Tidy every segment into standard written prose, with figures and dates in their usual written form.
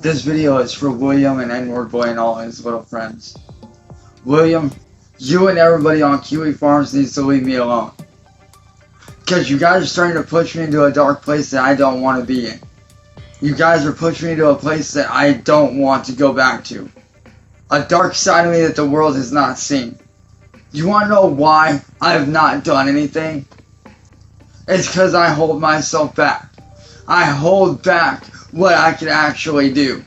This video is for William and N-Word Boy and all his little friends. William, you and everybody on Kiwi Farms needs to leave me alone. Because you guys are starting to push me into a dark place that I don't want to be in. You guys are pushing me to a place that I don't want to go back to. A dark side of me that the world has not seen. You want to know why I have not done anything? It's because I hold myself back. I hold back what I can actually do.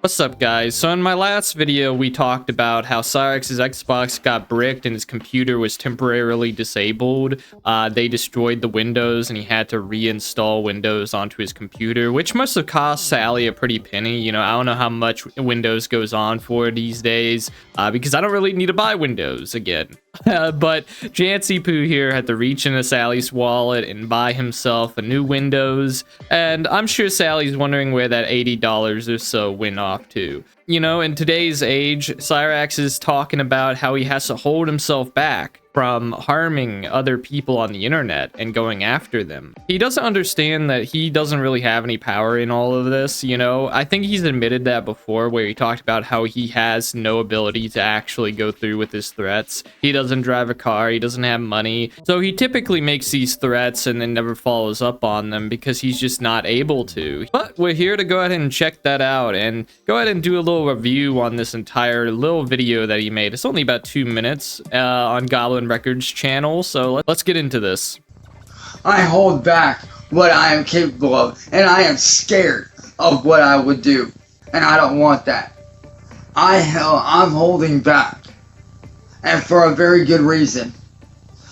What's up, guys? So in my last video we talked about how Cyrax's Xbox got bricked and his computer was temporarily disabled. They destroyed the Windows and he had to reinstall Windows onto his computer, which must have cost Sally a pretty penny. You know, I don't know how much Windows goes on for these days because I don't really need to buy Windows again. But Jancy Poo here had to reach into Sally's wallet and buy himself a new Windows, and I'm sure Sally's wondering where that $80 or so went off to. You know, in today's age, Cyrax is talking about how he has to hold himself back from harming other people on the internet and going after them. He doesn't understand that he doesn't really have any power in all of this, you know? I think he's admitted that before, where he talked about how he has no ability to actually go through with his threats. He doesn't drive a car, he doesn't have money, so he typically makes these threats and then never follows up on them because he's just not able to. But we're here to go ahead and check that out and go ahead and do a little review on this entire little video that he made. It's only about 2 minutes on Goblin Records channel, so let's get into this. I hold back what I am capable of, and I am scared of what I would do, and I don't want that. I'm holding back, and for a very good reason,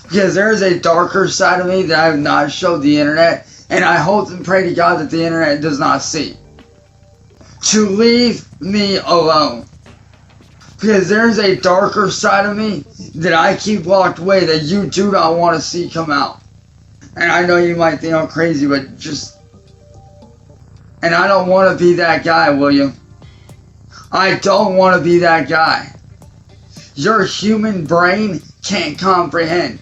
because there is a darker side of me that I have not showed the internet, and I hope and pray to God that the internet does not see. To leave me alone. Because there's a darker side of me that I keep locked away that you do not want to see come out. And I know you might think I'm crazy, but just... And I don't want to be that guy, William. I don't want to be that guy. Your human brain can't comprehend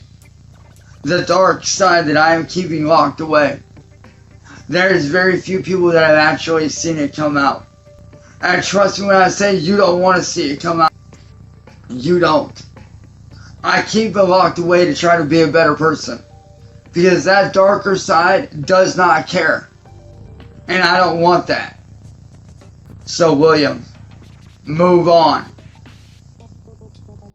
the dark side that I am keeping locked away. There's very few people that have actually seen it come out. And trust me when I say you don't want to see it come out. You don't. I keep it locked away to try to be a better person. Because that darker side does not care. And I don't want that. So William, move on.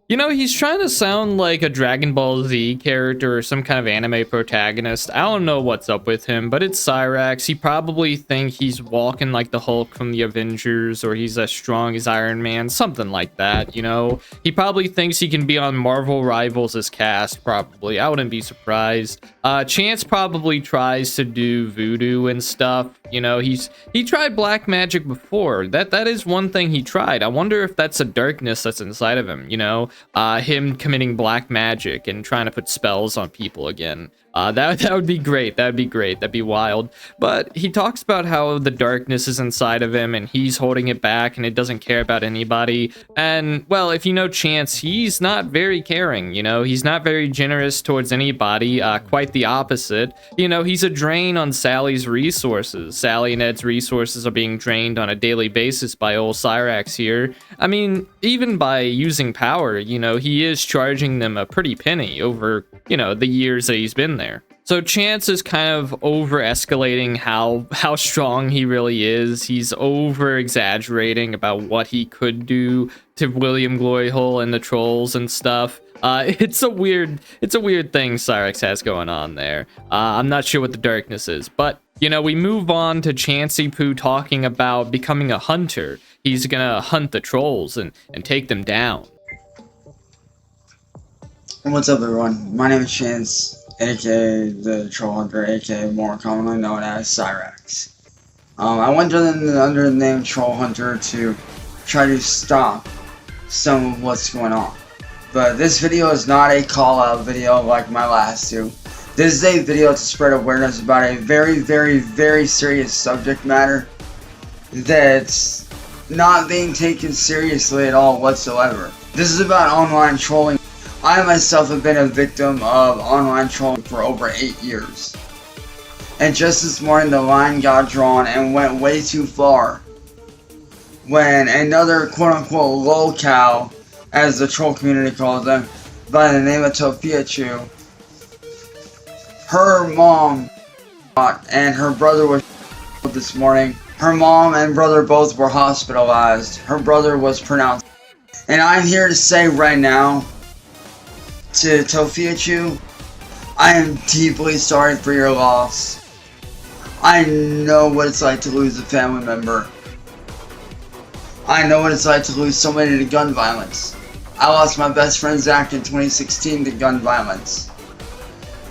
You know, he's trying to sound like a Dragon Ball Z character or some kind of anime protagonist. I don't know what's up with him, but it's Cyrax. He probably thinks he's walking like the Hulk from the Avengers, or he's as strong as Iron Man, something like that, you know? He probably thinks he can be on Marvel Rivals' cast, probably. I wouldn't be surprised. Chance probably tries to do voodoo and stuff. You know, he tried black magic before. That is one thing he tried. I wonder if that's a darkness that's inside of him, you know? Him committing black magic and trying to put spells on people again. That would be great. That'd be great. That'd be wild. But he talks about how the darkness is inside of him and he's holding it back and it doesn't care about anybody. And, well, if you know Chance, he's not very caring, you know? He's not very generous towards anybody. Quite the opposite. You know, he's a drain on Sally's resources. Sally and Ed's resources are being drained on a daily basis by old Cyrax here. I mean, even by using power, you know, he is charging them a pretty penny over, you know, the years that he's been there. So Chance is kind of over-escalating how strong he really is. He's over-exaggerating about what he could do to William Gloryhole and the trolls and stuff. It's a weird thing Cyrax has going on there. I'm not sure what the darkness is, but you know, we move on to Jancy Poo talking about becoming a hunter. He's gonna hunt the trolls and take them down. What's up, everyone? My name is Chance, aka the Troll Hunter, aka more commonly known as Cyrax. I went under the name Troll Hunter to try to stop some of what's going on. But this video is not a call-out video like my last two. This is a video to spread awareness about a very, very, very serious subject matter that's not being taken seriously at all whatsoever. This is about online trolling. I myself have been a victim of online trolling for over 8 years. And just this morning the line got drawn and went way too far when another quote-unquote lolcow, as the troll community calls them, by the name of Tofiachu, her mom and her brother was this morning. Her mom and brother both were hospitalized. Her brother was pronounced. And I'm here to say right now to Tofiachu, I am deeply sorry for your loss. I know what it's like to lose a family member. I know what it's like to lose somebody to gun violence. I lost my best friend Zach in 2016 to gun violence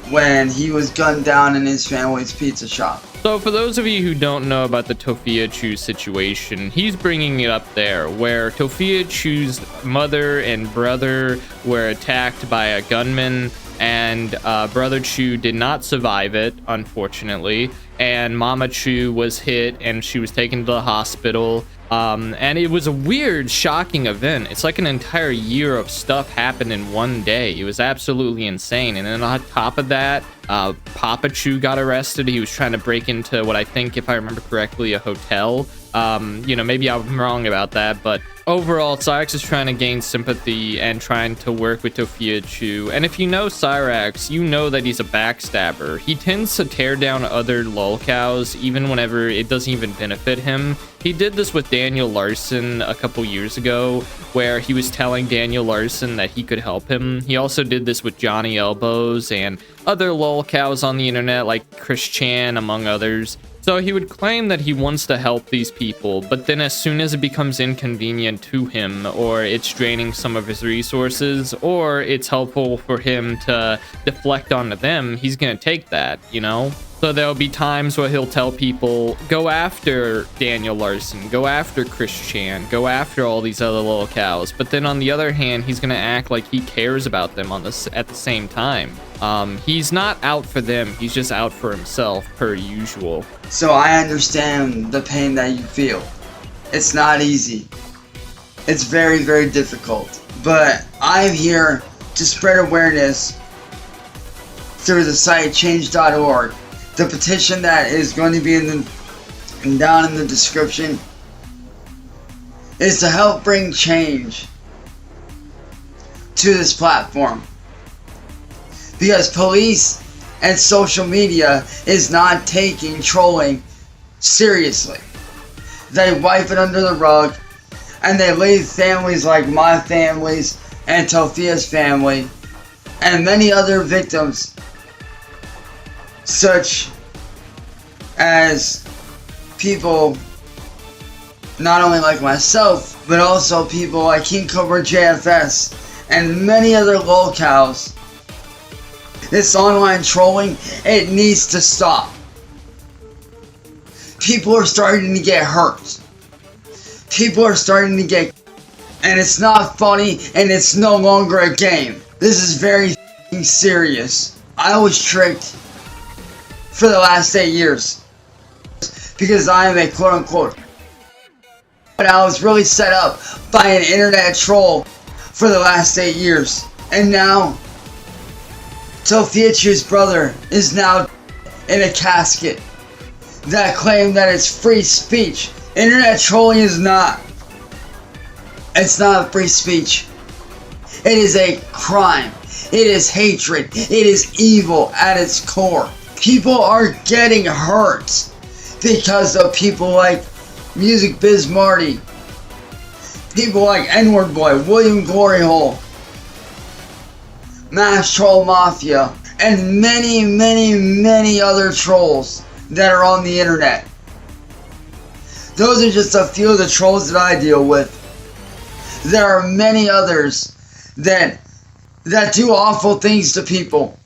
when he was gunned down in his family's pizza shop. So for those of you who don't know about the Tofiachu situation, he's bringing it up there, where Tofiachu's mother and brother were attacked by a gunman, and Brother Chu did not survive it, unfortunately, and Mama Chu was hit and she was taken to the hospital. And it was a weird, shocking event. It's like an entire year of stuff happened in one day. It was absolutely insane. And then on top of that, Papa Chu got arrested. He was trying to break into what I think, if I remember correctly, a hotel. You know, maybe I'm wrong about that, but overall, Cyrax is trying to gain sympathy and trying to work with Tofiachu. And if you know Cyrax, you know that he's a backstabber. He tends to tear down other lolcows, even whenever it doesn't even benefit him. He did this with Daniel Larson a couple years ago, where he was telling Daniel Larson that he could help him. He also did this with Johnny Elbows and other lolcows on the internet, like Chris Chan, among others. So he would claim that he wants to help these people, but then as soon as it becomes inconvenient to him, or it's draining some of his resources, or it's helpful for him to deflect onto them, he's gonna take that, you know? So there'll be times where he'll tell people, go after Daniel Larson, go after Chris Chan, go after all these other little cows. But then on the other hand, he's gonna act like he cares about them at the same time. He's not out for them, he's just out for himself, per usual. So I understand the pain that you feel. It's not easy. It's very, very difficult. But I'm here to spread awareness through the site change.org. The petition that is going to be down in the description is to help bring change to this platform. Because police and social media is not taking trolling seriously. They wipe it under the rug, and they leave families like my families and Tofia's family and many other victims, such as people not only like myself, but also people like King Cobra JFS and many other lolcows. This online trolling, it needs to stop. People are starting to get hurt. People are starting to get... And it's not funny, and it's no longer a game. This is very serious. I was tricked for the last 8 years because I am a quote-unquote... But I was really set up by an internet troll for the last 8 years. And now, Tofiachu's brother is now in a casket that claim that it's free speech. Internet trolling is not. It's not free speech. It is a crime. It is hatred. It is evil at its core. People are getting hurt because of people like Music Biz Marty, people like N-Word Boy, William Gloryhole, Mass Troll Mafia, and many, many, many other trolls that are on the internet. Those are just a few of the trolls that I deal with. There are many others that do awful things to people.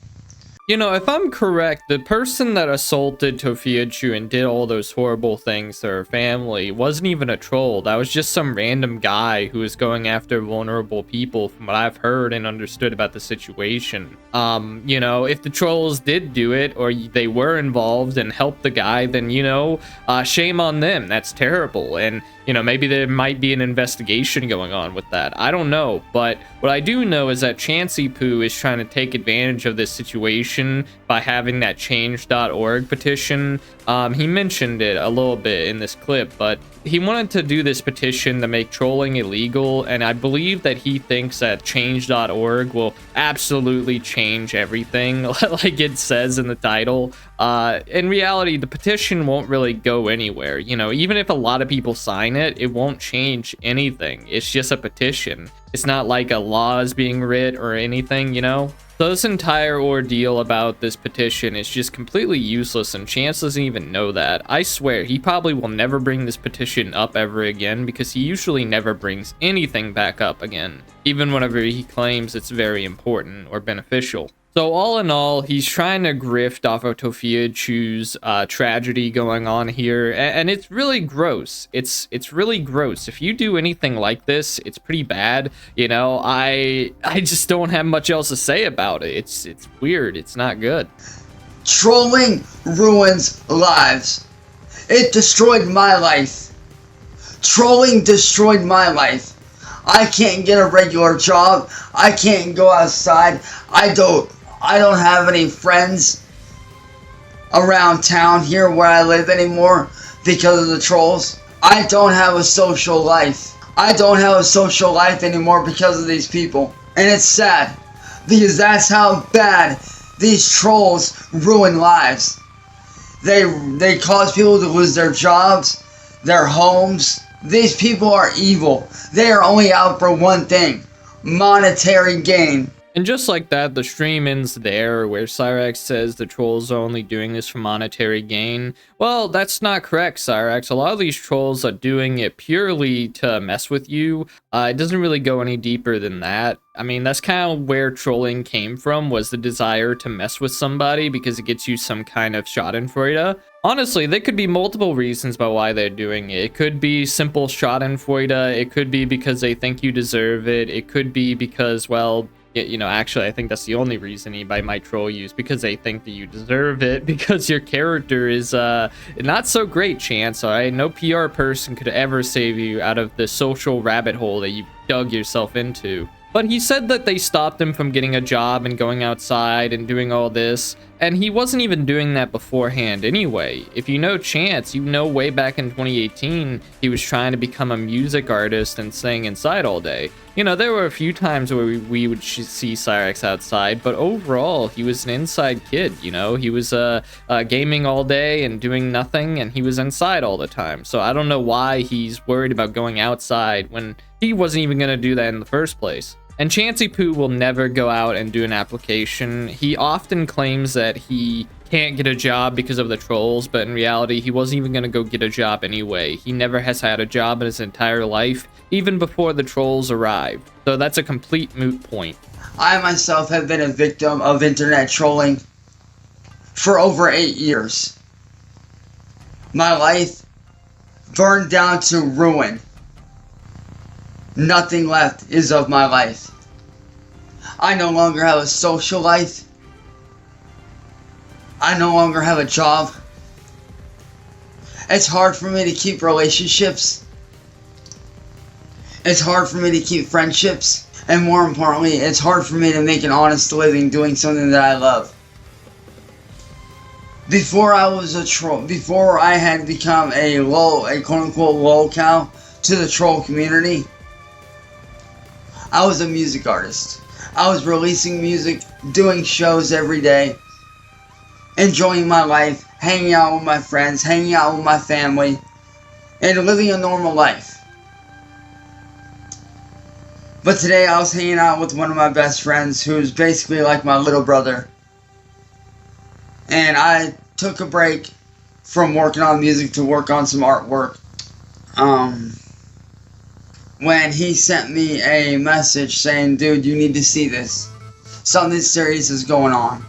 You know, if I'm correct, the person that assaulted Tofiachu and did all those horrible things to her family wasn't even a troll. That was just some random guy who was going after vulnerable people, from what I've heard and understood about the situation. You know, if the trolls did do it, or they were involved and helped the guy, then, you know, shame on them. That's terrible. And, you know, maybe there might be an investigation going on with that. I don't know. But what I do know is that Chancey Poo is trying to take advantage of this situation petition by having that change.org petition. He mentioned it a little bit in this clip, but he wanted to do this petition to make trolling illegal, and I believe that he thinks that change.org will absolutely change everything, like it says in the title. In reality, the petition won't really go anywhere. You know, even if a lot of people sign it, it won't change anything. It's just a petition. It's not like a law is being writ or anything, you know? So this entire ordeal about this petition is just completely useless, and Chance doesn't even know that. I swear, he probably will never bring this petition up ever again, because he usually never brings anything back up again, even whenever he claims it's very important or beneficial. So all in all, he's trying to grift off of Tofia Chu's tragedy going on here, and it's really gross. It's really gross. If you do anything like this, it's pretty bad. You know, I just don't have much else to say about it. It's weird. It's not good. Trolling ruins lives. It destroyed my life. Trolling destroyed my life. I can't get a regular job. I can't go outside. I don't have any friends around town here where I live anymore because of the trolls. I don't have a social life. I don't have a social life anymore because of these people. And it's sad, because that's how bad these trolls ruin lives. They cause people to lose their jobs, their homes. These people are evil. They are only out for one thing: monetary gain. And just like that, the stream ends there, where Cyrax says the trolls are only doing this for monetary gain. Well, that's not correct, Cyrax. A lot of these trolls are doing it purely to mess with you. It doesn't really go any deeper than that. I mean, that's kind of where trolling came from, was the desire to mess with somebody because it gets you some kind of schadenfreude. Honestly, there could be multiple reasons by why they're doing it. It could be simple schadenfreude. It could be because they think you deserve it. It could be because, well, you know, actually, I think that's the only reason anybody might troll you, is because they think that you deserve it, because your character is not so great, Chance. Alright, no PR person could ever save you out of the social rabbit hole that you dug yourself into. But he said that they stopped him from getting a job and going outside and doing all this, and he wasn't even doing that beforehand anyway. If you know Chance, you know way back in 2018, he was trying to become a music artist and sing inside all day. You know, there were a few times where we would see Cyrax outside, but overall, he was an inside kid, you know? He was gaming all day and doing nothing, and he was inside all the time. So I don't know why he's worried about going outside when he wasn't even going to do that in the first place. And Chancey Poo will never go out and do an application. He often claims that he can't get a job because of the trolls, but in reality, he wasn't even going to go get a job anyway. He never has had a job in his entire life, even before the trolls arrived. So that's a complete moot point. I myself have been a victim of internet trolling for over 8 years. My life burned down to ruin. Nothing left is of my life. I no longer have a social life. I no longer have a job. It's hard for me to keep relationships. It's hard for me to keep friendships. And more importantly, it's hard for me to make an honest living doing something that I love. Before I was a troll, before I had become a quote-unquote lolcow to the troll community, I was a music artist. I was releasing music, doing shows every day, enjoying my life, hanging out with my friends, hanging out with my family, and living a normal life. But today I was hanging out with one of my best friends, who's basically like my little brother. And I took a break from working on music to work on some artwork. When he sent me a message saying, dude, you need to see this. Something serious is going on.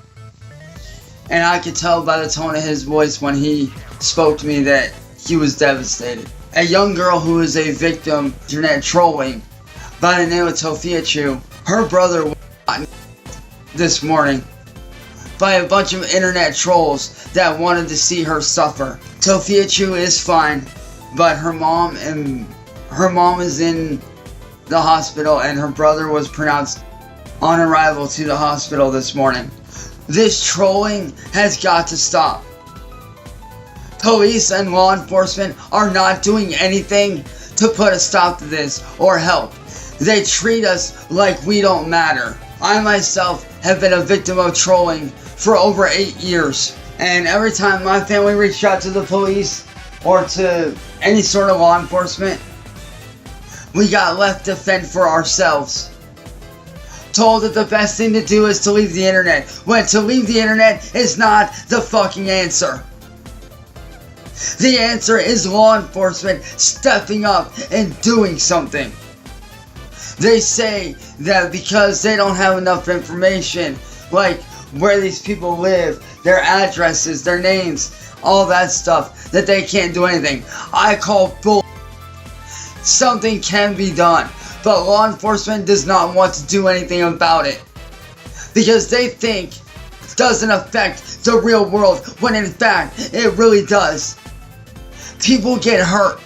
And I could tell by the tone of his voice when he spoke to me that he was devastated. A young girl who is a victim of internet trolling by the name of Tofia Chu, her brother was shot this morning by a bunch of internet trolls that wanted to see her suffer. Tofia Chu is fine, but her mom is in the hospital, and her brother was pronounced on arrival to the hospital this morning. This trolling has got to stop. Police and law enforcement are not doing anything to put a stop to this or help. They treat us like we don't matter. I myself have been a victim of trolling for over 8 years. And every time my family reached out to the police or to any sort of law enforcement, we got left to fend for ourselves. Told that the best thing to do is to leave the internet, when to leave the internet is not the fucking answer. The answer is law enforcement stepping up and doing something. They say that because they don't have enough information, like where these people live, their addresses, their names, all that stuff, that they can't do anything. I call bull. Something can be done, but law enforcement does not want to do anything about it because they think it doesn't affect the real world, when in fact it really does. People get hurt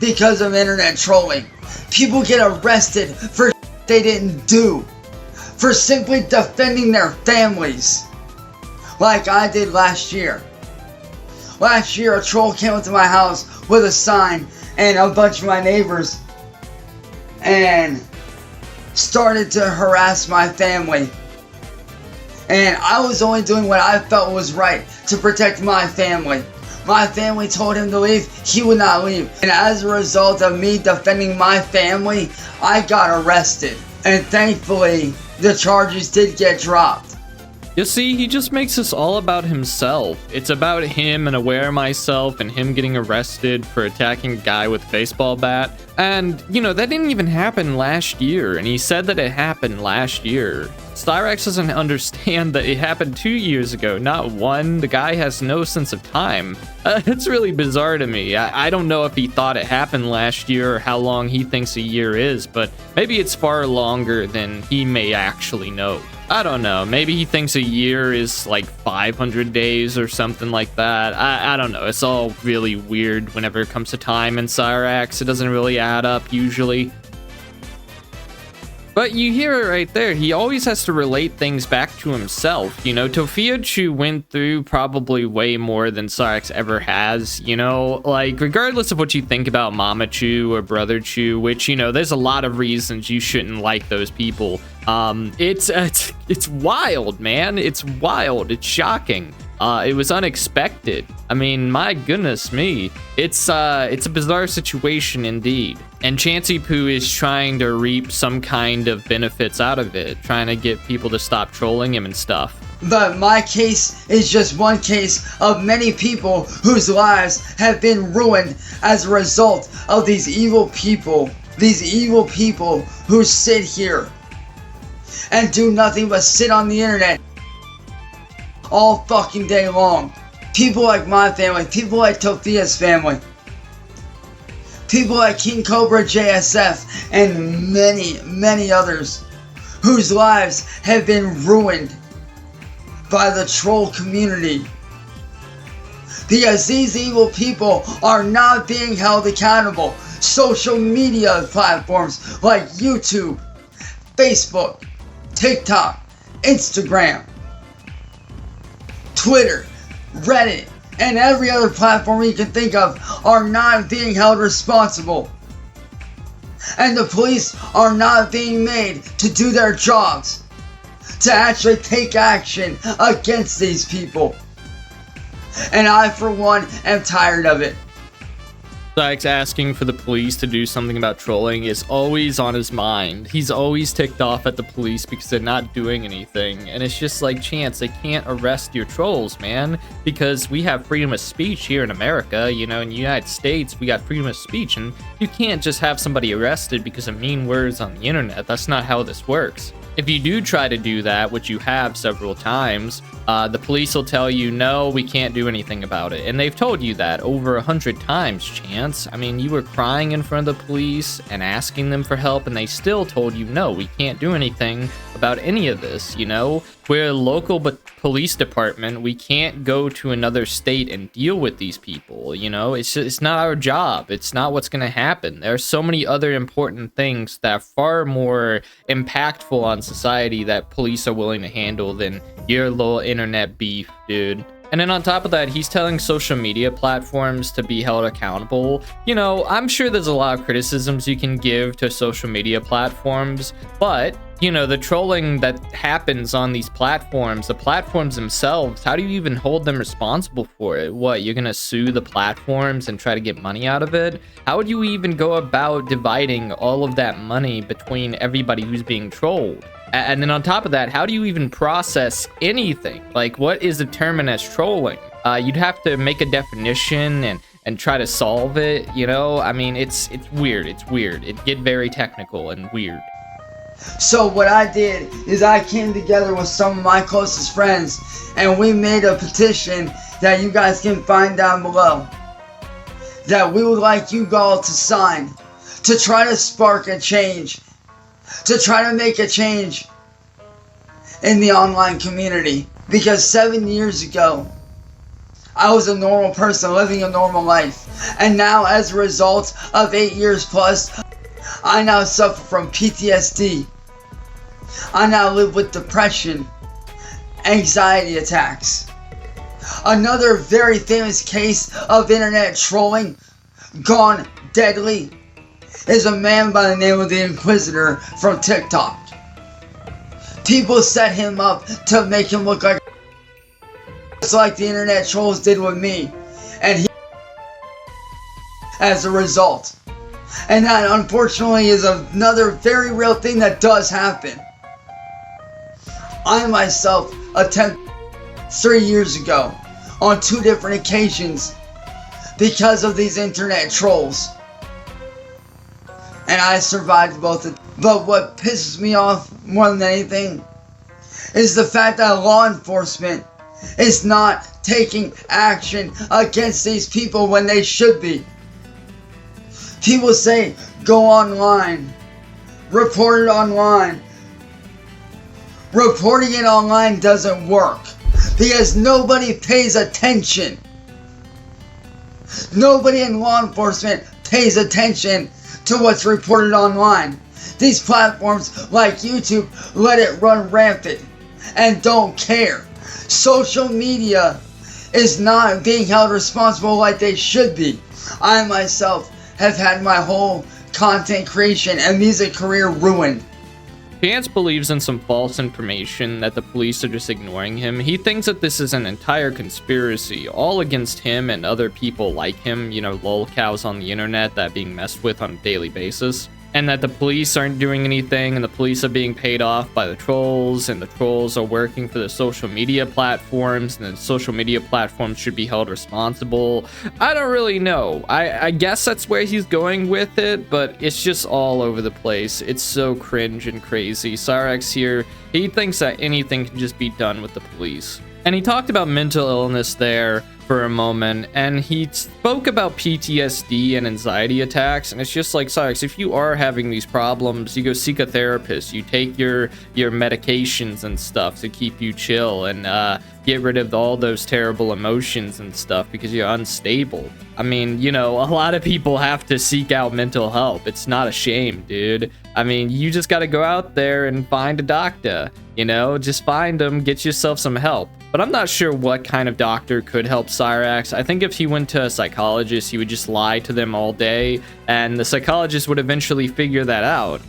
because of internet trolling. People get arrested for they didn't do, for simply defending their families, like I did last year. Last year, a troll came up to my house with a sign and a bunch of my neighbors and started to harass my family. And I was only doing what I felt was right to protect my family. My family told him to leave, he would not leave. And as a result of me defending my family, I got arrested. And thankfully, the charges did get dropped. You see, he just makes this all about himself. It's about him and Aware Myself and him getting arrested for attacking a guy with a baseball bat. And, you know, that didn't even happen last year, and he said that it happened last year. Cyrax doesn't understand that it happened 2 years ago, not one. The guy has no sense of time. It's really bizarre to me. I don't know if he thought it happened last year or how long he thinks a year is, but maybe it's far longer than he may actually know. I don't know. Maybe he thinks a year is like 500 days or something like that. I don't know. It's all really weird whenever it comes to time in Cyrax. It doesn't really add up usually. But you hear it right there. He always has to relate things back to himself. You know, Tofia went through probably way more than Cyrax ever has. You know, like, regardless of what you think about Mama Chu or Brother Chu, which, you know, there's a lot of reasons you shouldn't like those people. It's wild, man. It's wild. It's shocking. It was unexpected. I mean, my goodness me. It's a bizarre situation indeed. And Chansey Poo is trying to reap some kind of benefits out of it, trying to get people to stop trolling him and stuff. But my case is just one case of many people whose lives have been ruined as a result of these evil people. These evil people who sit here and do nothing but sit on the internet all fucking day long. People like my family, people like Tofia's family, people like King Cobra JSF, and many, many others whose lives have been ruined by the troll community. Because these evil people are not being held accountable. Social media platforms like YouTube, Facebook, TikTok, Instagram, Twitter, Reddit, and every other platform you can think of are not being held responsible. And the police are not being made to do their jobs, to actually take action against these people. And I, for one, am tired of it. Cyrax asking for the police to do something about trolling is always on his mind. He's always ticked off at the police because they're not doing anything. And it's just like, Chance, they can't arrest your trolls, man. Because we have freedom of speech here in America. You know, in the United States, we got freedom of speech. And you can't just have somebody arrested because of mean words on the internet. That's not how this works. If you do try to do that, which you have several times, the police will tell you, no, we can't do anything about it. And they've told you that over 100 times, Chance. I mean, you were crying in front of the police and asking them for help, and they still told you, no, we can't do anything about any of this, you know? We're a local police department. We can't go to another state and deal with these people, you know? It's not our job. It's not what's going to happen. There are so many other important things that are far more impactful on on society that police are willing to handle than your little internet beef, dude. And then on top of that, he's telling social media platforms to be held accountable. You know, I'm sure there's a lot of criticisms you can give to social media platforms, but, you know, the trolling that happens on these platforms, the platforms themselves, how do you even hold them responsible for it? What, you're gonna sue the platforms and try to get money out of it? How would you even go about dividing all of that money between everybody who's being trolled? And then on top of that, how do you even process anything? Like, what is determined as trolling? You'd have to make a definition and try to solve it, you know? I mean, it's weird. It's weird. It get very technical and weird. So what I did is I came together with some of my closest friends, and we made a petition that you guys can find down below, that we would like you all to sign to try to spark a change, to try to make a change in the online community. Because 7 years ago, I was a normal person living a normal life. And now, as a result of 8 years plus, I now suffer from PTSD. I now live with depression, anxiety attacks. Another very famous case of internet trolling gone deadly is a man by the name of the Inquisitor from TikTok. People set him up to make him look like just like the internet trolls did with me, and he as a result. And that unfortunately is another very real thing that does happen. I myself attempted 3 years ago on 2 different occasions because of these internet trolls, and I survived both of them. But what pisses me off more than anything is the fact that law enforcement is not taking action against these people when they should be. People say, go online, report it online. Reporting it online doesn't work because nobody pays attention. Nobody in law enforcement pays attention to what's reported online. These platforms like YouTube let it run rampant and don't care. Social media is not being held responsible like they should be. I myself have had my whole content creation and music career ruined. Chance believes in some false information that the police are just ignoring him. He thinks that this is an entire conspiracy, all against him and other people like him, you know, lolcows on the internet that are being messed with on a daily basis. And that the police aren't doing anything, and the police are being paid off by the trolls, and the trolls are working for the social media platforms, and the social media platforms should be held responsible. I don't really know. I guess that's where he's going with it, but it's just all over the place. It's so cringe and crazy. Cyraxx here, he thinks that anything can just be done with the police. And he talked about mental illness there for a moment, and he spoke about PTSD and anxiety attacks, and it's just like, Cyraxx, if you are having these problems, you go seek a therapist, you take your medications and stuff to keep you chill and get rid of all those terrible emotions and stuff because you're unstable. I mean, you know, a lot of people have to seek out mental help. It's not a shame, dude. I mean, you just got to go out there and find a doctor, you know, just find them, get yourself some help. But I'm not sure what kind of doctor could help Cyraxx. I think if he went to a psychologist, he would just lie to them all day, and the psychologist would eventually figure that out.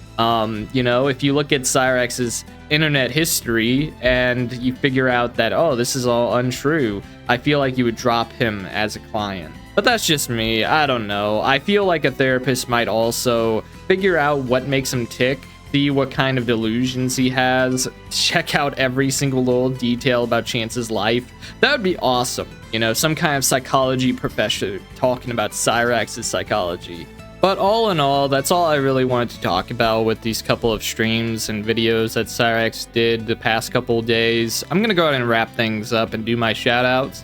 You know, if you look at Cyraxx's internet history and you figure out that, oh, this is all untrue, I feel like you would drop him as a client. But that's just me. I don't know. I feel like a therapist might also figure out what makes him tick, see what kind of delusions he has, check out every single little detail about Chance's life. That would be awesome. You know, some kind of psychology professor talking about Cyraxx's psychology. But all in all, that's all I really wanted to talk about with these couple of streams and videos that Cyraxx did the past couple of days. I'm gonna go ahead and wrap things up and do my shoutouts.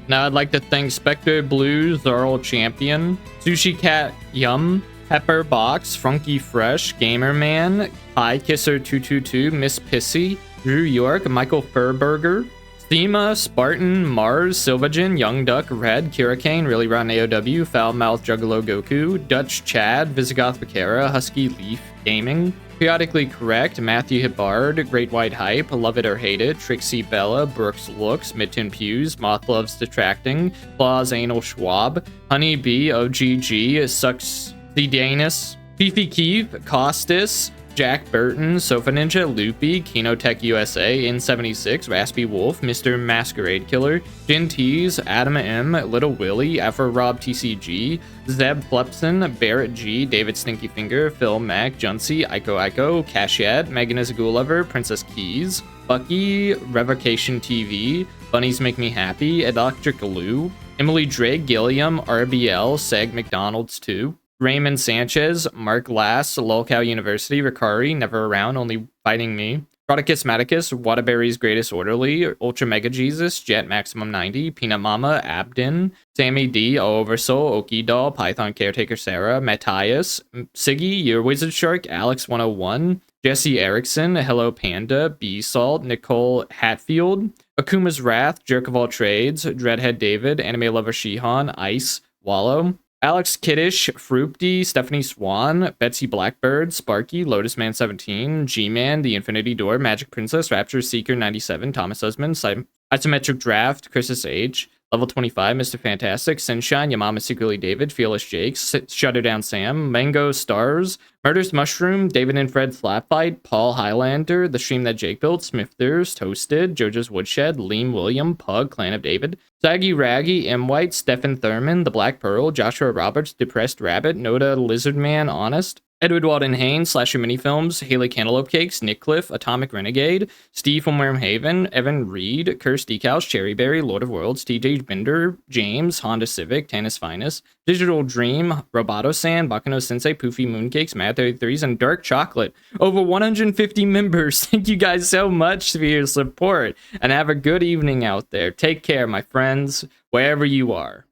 Now I'd like to thank Spectre Blues, the Earl Champion, Sushi Cat Yum, Pepper Box, Funky Fresh, Gamerman, Pie Kisser 222, Miss Pissy, Drew York, Michael Furburger, Thema, Spartan, Mars, Silvagen, Young Duck, Red, Kirikane, Really Rotten AOW, Foulmouth, Juggalo Goku, Dutch Chad, Visigoth Vaquera, Husky Leaf Gaming, Periodically Correct, Matthew Hibbard, Great White Hype, Love It or Hate It, Trixie Bella, Brooks Looks, Midton Pews, Moth Loves Detracting, Claus Anal Schwab, Honey Bee, OGG, Sucks Danus, Fifi Keith, Costas, Jack Burton, Sofa Ninja, Loopy, Kinotech USA, In76, Raspy Wolf, Mr. Masquerade Killer, Jin Tees, Adam M, Little Willie, Afro Rob TCG, Zeb Plepson, Barrett G, David Stinky Finger, Phil Mac, Junsey, Ico, Cashet, Megan is a Ghoul Lover, Princess Keys, Bucky, Revocation TV, Bunnies Make Me Happy, Electric Lou, Emily Drake, Gilliam, RBL, Seg McDonald's 2, Raymond Sanchez, Mark Lass, Lolcow University, Ricari, Never Around, Only Fighting Me, Prodicus Maticus, Whataberry's Greatest Orderly, Ultra Mega Jesus, Jet Maximum 90, Peanut Mama, Abden, Sammy D, Oversoul, Oki Doll, Python Caretaker Sarah, Matthias, Siggy, Your Wizard Shark, Alex 101, Jesse Erickson, Hello Panda, B Salt, Nicole Hatfield, Akuma's Wrath, Jerk of All Trades, Dreadhead David, Anime Lover Shihan, Ice, Wallow, Alex Kiddish, Froopty, Stephanie Swan, Betsy Blackbird, Sparky, Lotus Man 17, G-Man, The Infinity Door, Magic Princess, Rapture Seeker 97, Thomas Husband, Isometric Draft, Chris's Age, Level 25, Mr. Fantastic, Sunshine, Yamama Secretly David, Fearless Jakes, Shutter Down Sam, Mango Stars, Murders Mushroom, David and Fred Flatfight, Paul Highlander, The Stream That Jake Built, Smithers, Toasted, JoJo's Woodshed, Liam William, Pug, Clan of David, Saggy Raggy, M. White, Stephen Thurman, The Black Pearl, Joshua Roberts, Depressed Rabbit, Noda, Lizardman, Honest, Edward Walden Haynes, Slasher Minifilms, Haley Cantaloupe Cakes, Nick Cliff, Atomic Renegade, Steve from Wormhaven, Evan Reed, Curse Decals, Cherryberry, Lord of Worlds, TJ Bender, James, Honda Civic, Tannis Finest, Digital Dream, Roboto-san, Bakano Sensei, Poofy Mooncakes, Mad 33s, and Dark Chocolate. Over 150 members. Thank you guys so much for your support, and have a good evening out there. Take care, my friends, wherever you are.